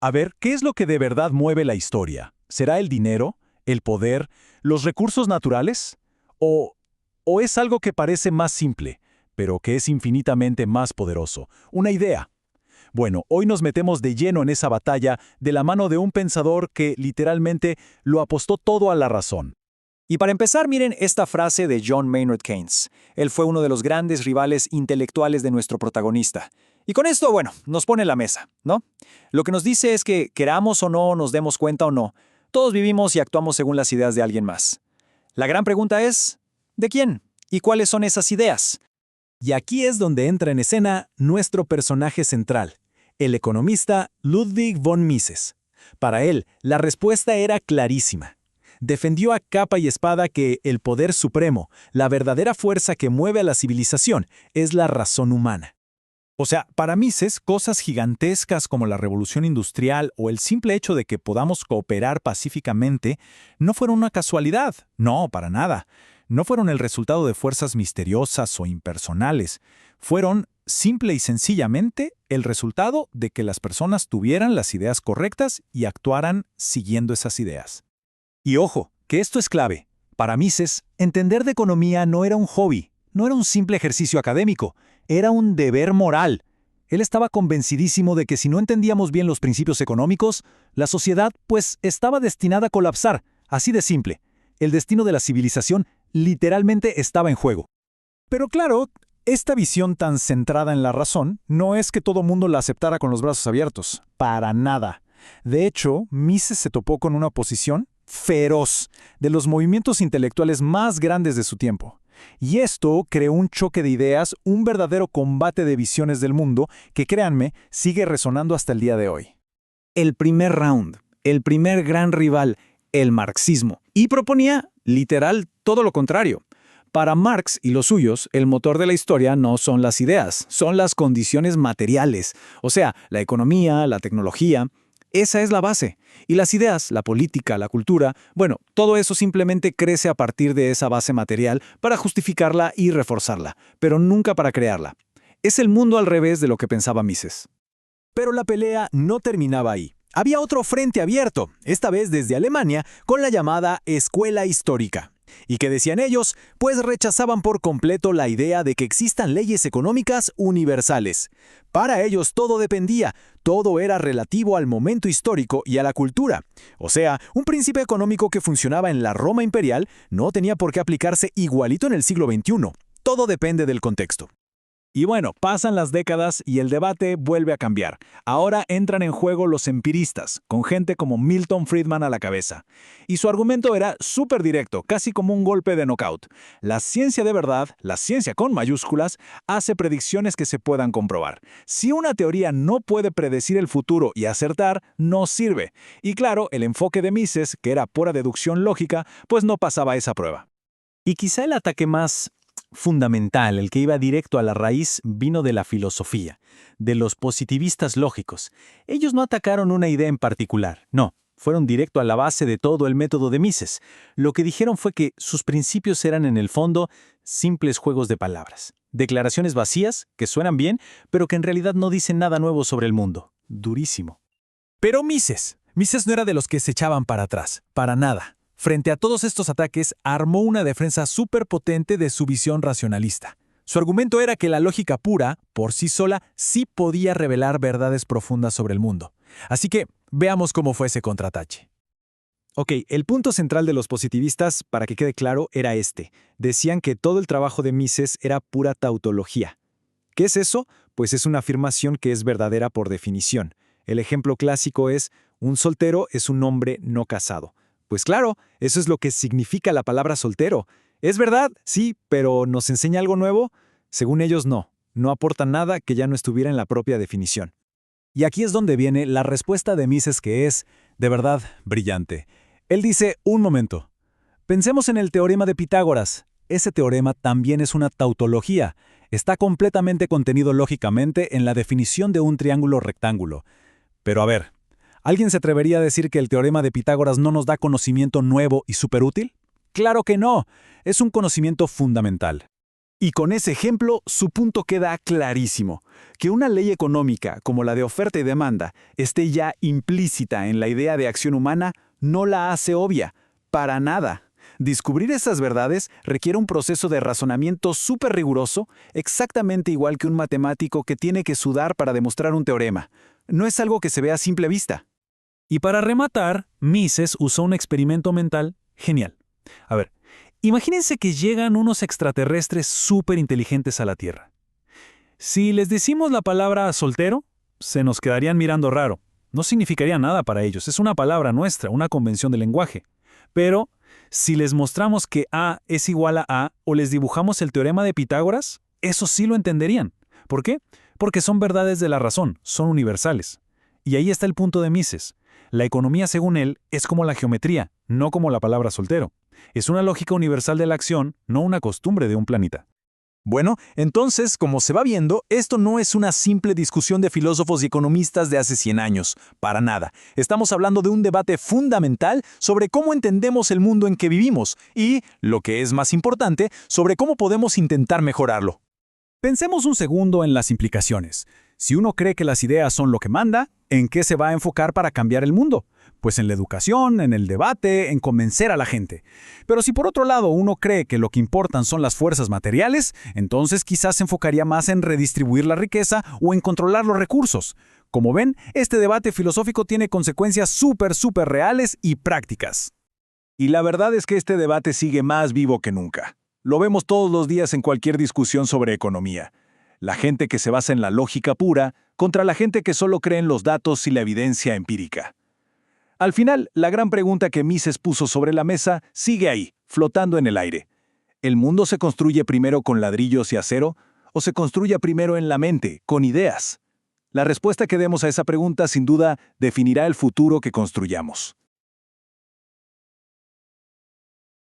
A ver, ¿qué es lo que de verdad mueve la historia? ¿Será el dinero, el poder, los recursos naturales? ¿O, o es algo que parece más simple, pero que es infinitamente más poderoso? Una idea. Bueno, hoy nos metemos de lleno en esa batalla de la mano de un pensador que literalmente lo apostó todo a la razón. Y para empezar, miren esta frase de John Maynard Keynes. Él fue uno de los grandes rivales intelectuales de nuestro protagonista. Y con esto, bueno, nos pone la mesa, ¿no? Lo que nos dice es que, queramos o no, nos demos cuenta o no, todos vivimos y actuamos según las ideas de alguien más. La gran pregunta es, ¿de quién? ¿Y cuáles son esas ideas? Y aquí es donde entra en escena nuestro personaje central, el economista Ludwig von Mises. Para él, la respuesta era clarísima. Defendió a capa y espada que el poder supremo, la verdadera fuerza que mueve a la civilización, es la razón humana. O sea, para Mises, cosas gigantescas como la revolución industrial o el simple hecho de que podamos cooperar pacíficamente no fueron una casualidad. No, para nada. No fueron el resultado de fuerzas misteriosas o impersonales. Fueron, simple y sencillamente, el resultado de que las personas tuvieran las ideas correctas y actuaran siguiendo esas ideas. Y ojo, que esto es clave. Para Mises, entender de economía no era un hobby, no era un simple ejercicio académico, era un deber moral. Él estaba convencidísimo de que si no entendíamos bien los principios económicos, la sociedad, pues, estaba destinada a colapsar, así de simple. El destino de la civilización literalmente estaba en juego. Pero claro, esta visión tan centrada en la razón no es que todo mundo la aceptara con los brazos abiertos, para nada. De hecho, Mises se topó con una oposición feroz de los movimientos intelectuales más grandes de su tiempo. Y esto creó un choque de ideas, un verdadero combate de visiones del mundo que, créanme, sigue resonando hasta el día de hoy. El primer round, el primer gran rival, el marxismo. Y proponía, literal, todo lo contrario. Para Marx y los suyos, el motor de la historia no son las ideas, son las condiciones materiales. O sea, la economía, la tecnología. Esa es la base. Y las ideas, la política, la cultura, bueno, todo eso simplemente crece a partir de esa base material para justificarla y reforzarla, pero nunca para crearla. Es el mundo al revés de lo que pensaba Mises. Pero la pelea no terminaba ahí. Había otro frente abierto, esta vez desde Alemania, con la llamada Escuela Histórica. ¿Y qué decían ellos? Pues rechazaban por completo la idea de que existan leyes económicas universales. Para ellos todo dependía, todo era relativo al momento histórico y a la cultura. O sea, un principio económico que funcionaba en la Roma imperial no tenía por qué aplicarse igualito en el siglo XXI. Todo depende del contexto. Y bueno, pasan las décadas y el debate vuelve a cambiar. Ahora entran en juego los empiristas, con gente como Milton Friedman a la cabeza. Y su argumento era súper directo, casi como un golpe de knockout. La ciencia de verdad, la ciencia con mayúsculas, hace predicciones que se puedan comprobar. Si una teoría no puede predecir el futuro y acertar, no sirve. Y claro, el enfoque de Mises, que era pura deducción lógica, pues no pasaba esa prueba. Y quizá el ataque más fundamental, el que iba directo a la raíz, vino de la filosofía, de los positivistas lógicos. Ellos no atacaron una idea en particular, no, fueron directo a la base de todo el método de Mises. Lo que dijeron fue que sus principios eran en el fondo simples juegos de palabras, declaraciones vacías, que suenan bien, pero que en realidad no dicen nada nuevo sobre el mundo. Durísimo. Pero Mises no era de los que se echaban para atrás, para nada. Frente a todos estos ataques, armó una defensa súper potente de su visión racionalista. Su argumento era que la lógica pura, por sí sola, sí podía revelar verdades profundas sobre el mundo. Así que, veamos cómo fue ese contraataque. Ok, el punto central de los positivistas, para que quede claro, era este. Decían que todo el trabajo de Mises era pura tautología. ¿Qué es eso? Pues es una afirmación que es verdadera por definición. El ejemplo clásico es, un soltero es un hombre no casado. Pues claro, eso es lo que significa la palabra soltero. ¿Es verdad? Sí, pero ¿nos enseña algo nuevo? Según ellos, no. No aporta nada que ya no estuviera en la propia definición. Y aquí es donde viene la respuesta de Mises, que es, de verdad, brillante. Él dice, un momento. Pensemos en el teorema de Pitágoras. Ese teorema también es una tautología. Está completamente contenido lógicamente en la definición de un triángulo rectángulo. Pero a ver, ¿alguien se atrevería a decir que el teorema de Pitágoras no nos da conocimiento nuevo y superútil? ¡Claro que no! Es un conocimiento fundamental. Y con ese ejemplo, su punto queda clarísimo. Que una ley económica como la de oferta y demanda esté ya implícita en la idea de acción humana no la hace obvia, para nada. Descubrir esas verdades requiere un proceso de razonamiento súper riguroso, exactamente igual que un matemático que tiene que sudar para demostrar un teorema. No es algo que se vea a simple vista. Y para rematar, Mises usó un experimento mental genial. A ver, imagínense que llegan unos extraterrestres súper inteligentes a la Tierra. Si les decimos la palabra soltero, se nos quedarían mirando raro. No significaría nada para ellos, es una palabra nuestra, una convención de lenguaje. Pero si les mostramos que A es igual a o les dibujamos el teorema de Pitágoras, eso sí lo entenderían. ¿Por qué? Porque son verdades de la razón, son universales. Y ahí está el punto de Mises. La economía, según él, es como la geometría, no como la palabra soltero. Es una lógica universal de la acción, no una costumbre de un planeta. Bueno, entonces, como se va viendo, esto no es una simple discusión de filósofos y economistas de hace 100 años, para nada. Estamos hablando de un debate fundamental sobre cómo entendemos el mundo en que vivimos y, lo que es más importante, sobre cómo podemos intentar mejorarlo. Pensemos un segundo en las implicaciones. Si uno cree que las ideas son lo que manda, ¿en qué se va a enfocar para cambiar el mundo? Pues en la educación, en el debate, en convencer a la gente. Pero si por otro lado uno cree que lo que importan son las fuerzas materiales, entonces quizás se enfocaría más en redistribuir la riqueza o en controlar los recursos. Como ven, este debate filosófico tiene consecuencias súper reales y prácticas. Y la verdad es que este debate sigue más vivo que nunca. Lo vemos todos los días en cualquier discusión sobre economía. La gente que se basa en la lógica pura contra la gente que solo cree en los datos y la evidencia empírica. Al final, la gran pregunta que Mises puso sobre la mesa sigue ahí, flotando en el aire. ¿El mundo se construye primero con ladrillos y acero o se construye primero en la mente, con ideas? La respuesta que demos a esa pregunta sin duda definirá el futuro que construyamos.